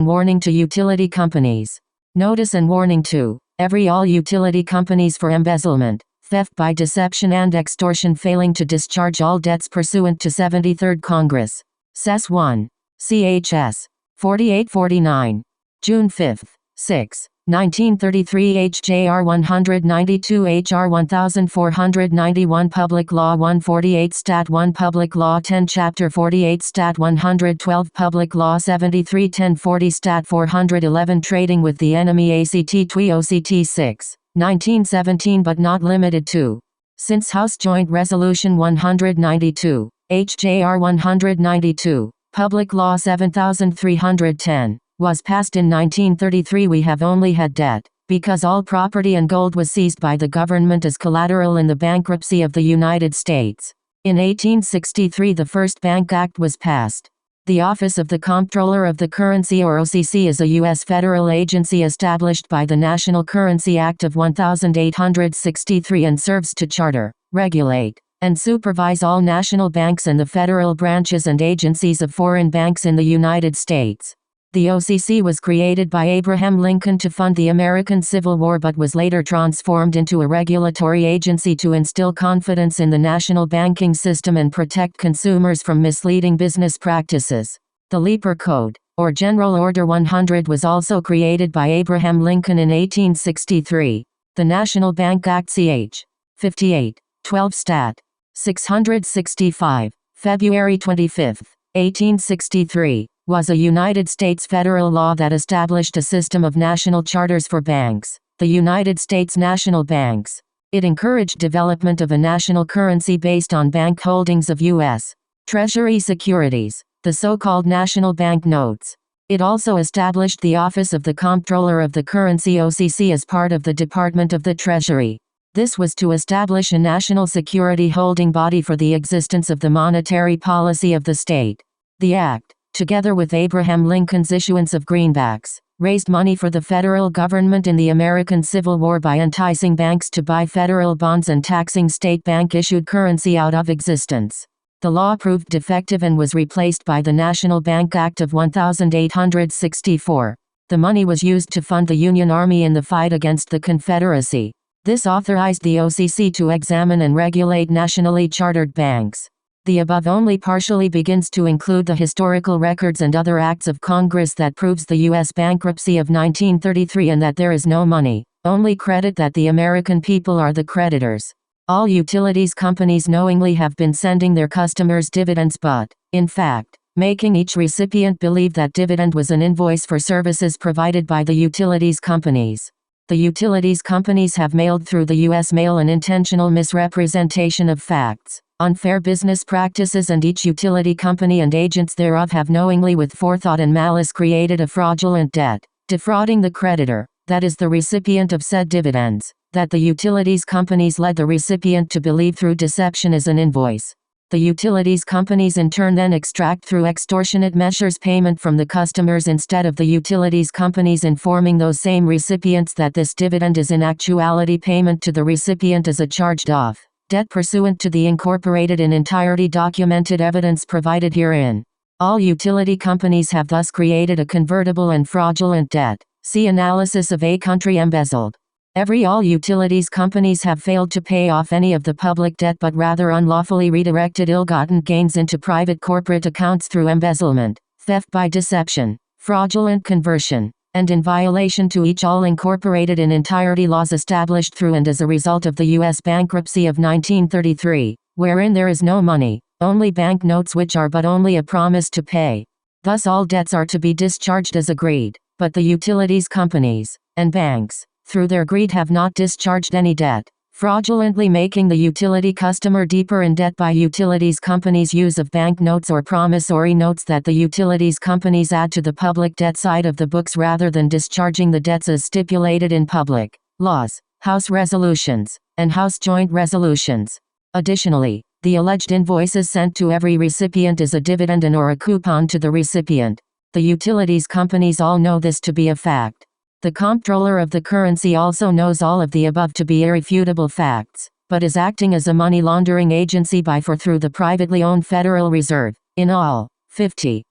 Warning to utility companies. Notice and warning to all utility companies for embezzlement, theft by deception and extortion failing to discharge all debts pursuant to 73rd Congress. Sess 1. CHS 4849. June 5, 6, 1933 HJR 192 HR 1491 Public Law 148 Stat 1 Public Law 10 Chapter 48 Stat 112 Public Law 73 1040 Stat 411 Trading with the Enemy ACT TWI OCT 6, 1917 but not limited to. Since House Joint Resolution 192, HJR 192, Public Law 7310, was passed in 1933 we have only had debt, because all property and gold was seized by the government as collateral in the bankruptcy of the United States. In 1863 the first Bank Act was passed. The Office of the Comptroller of the Currency or OCC is a U.S. federal agency established by the National Currency Act of 1863 and serves to charter, regulate, and supervise all national banks and the federal branches and agencies of foreign banks in the United States. The OCC was created by Abraham Lincoln to fund the American Civil War but was later transformed into a regulatory agency to instill confidence in the national banking system and protect consumers from misleading business practices. The Leaper Code, or General Order 100, was also created by Abraham Lincoln in 1863. The National Bank Act Ch. 58, 12 Stat. 665, February 25, 1863. Was a United States federal law that established a system of national charters for banks, the United States national banks. It encouraged development of a national currency based on bank holdings of U.S. Treasury securities, the so-called national bank notes. It also established the Office of the Comptroller of the Currency OCC as part of the Department of the Treasury. This was to establish a national security holding body for the existence of the monetary policy of the state. The Act, together with Abraham Lincoln's issuance of greenbacks, raised money for the federal government in the American Civil War by enticing banks to buy federal bonds and taxing state bank-issued currency out of existence. The law proved defective and was replaced by the National Bank Act of 1864. The money was used to fund the Union Army in the fight against the Confederacy. This authorized the OCC to examine and regulate nationally chartered banks. The above only partially begins to include the historical records and other acts of Congress that proves the U.S. bankruptcy of 1933 and that there is no money, only credit, that the American people are the creditors. All utilities companies knowingly have been sending their customers dividends but, in fact, making each recipient believe that dividend was an invoice for services provided by the utilities companies. The utilities companies have mailed through the U.S. mail an intentional misrepresentation of facts, unfair business practices, and each utility company and agents thereof have knowingly with forethought and malice created a fraudulent debt, defrauding the creditor, that is the recipient of said dividends, that the utilities companies led the recipient to believe through deception is an invoice. The utilities companies in turn then extract through extortionate measures payment from the customers instead of the utilities companies informing those same recipients that this dividend is in actuality payment to the recipient as a charged-off debt pursuant to the incorporated in entirety documented evidence provided herein. All utility companies have thus created a convertible and fraudulent debt. See analysis of a country embezzled. All utilities companies have failed to pay off any of the public debt but rather unlawfully redirected ill-gotten gains into private corporate accounts through embezzlement, theft by deception, fraudulent conversion, and in violation to each all incorporated in entirety laws established through and as a result of the U.S. bankruptcy of 1933, wherein there is no money, only bank notes which are but only a promise to pay. Thus all debts are to be discharged as agreed, but the utilities companies, and banks, through their greed have not discharged any debt, fraudulently making the utility customer deeper in debt by utilities companies' use of bank notes or promissory notes that the utilities companies add to the public debt side of the books rather than discharging the debts as stipulated in public laws, House resolutions, and House joint resolutions. Additionally, the alleged invoices sent to every recipient is a dividend and or a coupon to the recipient. The utilities companies all know this to be a fact. The Comptroller of the Currency also knows all of the above to be irrefutable facts, but is acting as a money laundering agency by for through the privately owned Federal Reserve, in all 50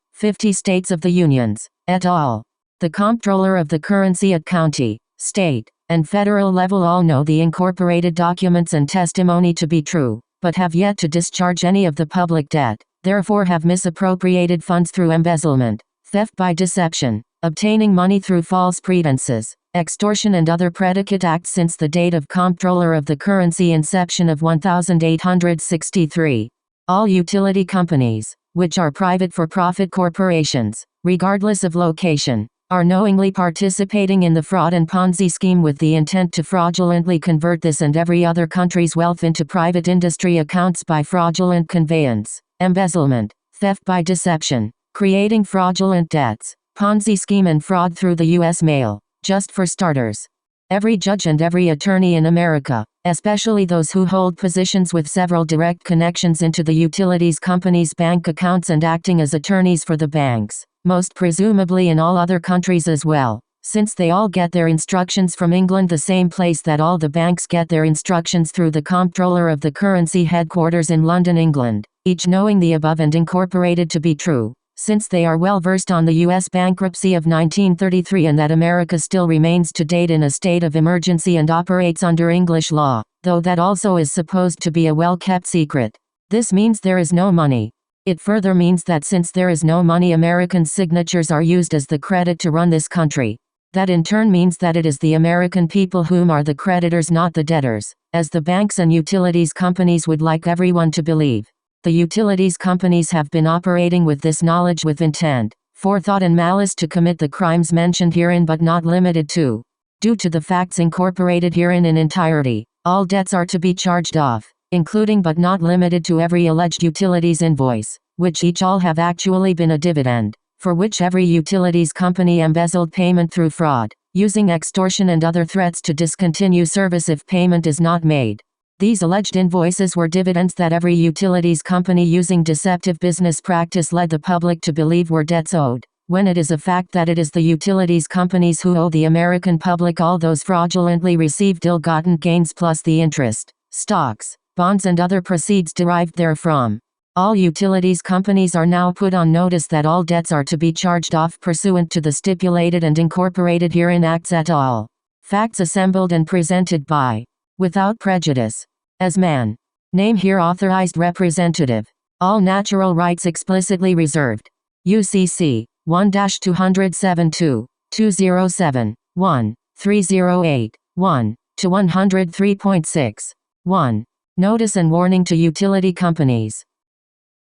states of the Unions, et al. The comptroller of the currency at county, state, and federal level all know the incorporated documents and testimony to be true, but have yet to discharge any of the public debt, therefore have misappropriated funds through embezzlement, theft by deception, obtaining money through false pretenses, extortion and other predicate acts since the date of comptroller of the currency inception of 1863. All utility companies, which are private for-profit corporations, regardless of location, are knowingly participating in the fraud and Ponzi scheme with the intent to fraudulently convert this and every other country's wealth into private industry accounts by fraudulent conveyance, embezzlement, theft by deception, creating fraudulent debts, Ponzi scheme and fraud through the U.S. mail. Just for starters, every judge and every attorney in America, especially those who hold positions with several direct connections into the utilities companies' bank accounts and acting as attorneys for the banks, most presumably in all other countries as well, since they all get their instructions from England, the same place that all the banks get their instructions through the comptroller of the currency headquarters in London, England, each knowing the above and incorporated to be true, since they are well versed on the U.S. bankruptcy of 1933 and that America still remains to date in a state of emergency and operates under English law, though that also is supposed to be a well-kept secret. This means there is no money. It further means that since there is no money, American signatures are used as the credit to run this country. That in turn means that it is the American people whom are the creditors, not the debtors, as the banks and utilities companies would like everyone to believe. The utilities companies have been operating with this knowledge with intent, forethought and malice to commit the crimes mentioned herein but not limited to. Due to the facts incorporated herein in entirety, all debts are to be charged off, including but not limited to every alleged utilities invoice, which each all have actually been a dividend, for which every utilities company embezzled payment through fraud, using extortion and other threats to discontinue service if payment is not made. These alleged invoices were dividends that every utilities company using deceptive business practice led the public to believe were debts owed, when it is a fact that it is the utilities companies who owe the American public all those fraudulently received ill-gotten gains plus the interest, stocks, bonds and other proceeds derived therefrom. All utilities companies are now put on notice that all debts are to be charged off pursuant to the stipulated and incorporated herein acts at all. Facts assembled and presented by, without prejudice, as man. Name here authorized representative. All natural rights explicitly reserved. UCC 1-207-207 1-308 1-103.6 1. Notice and warning to utility companies.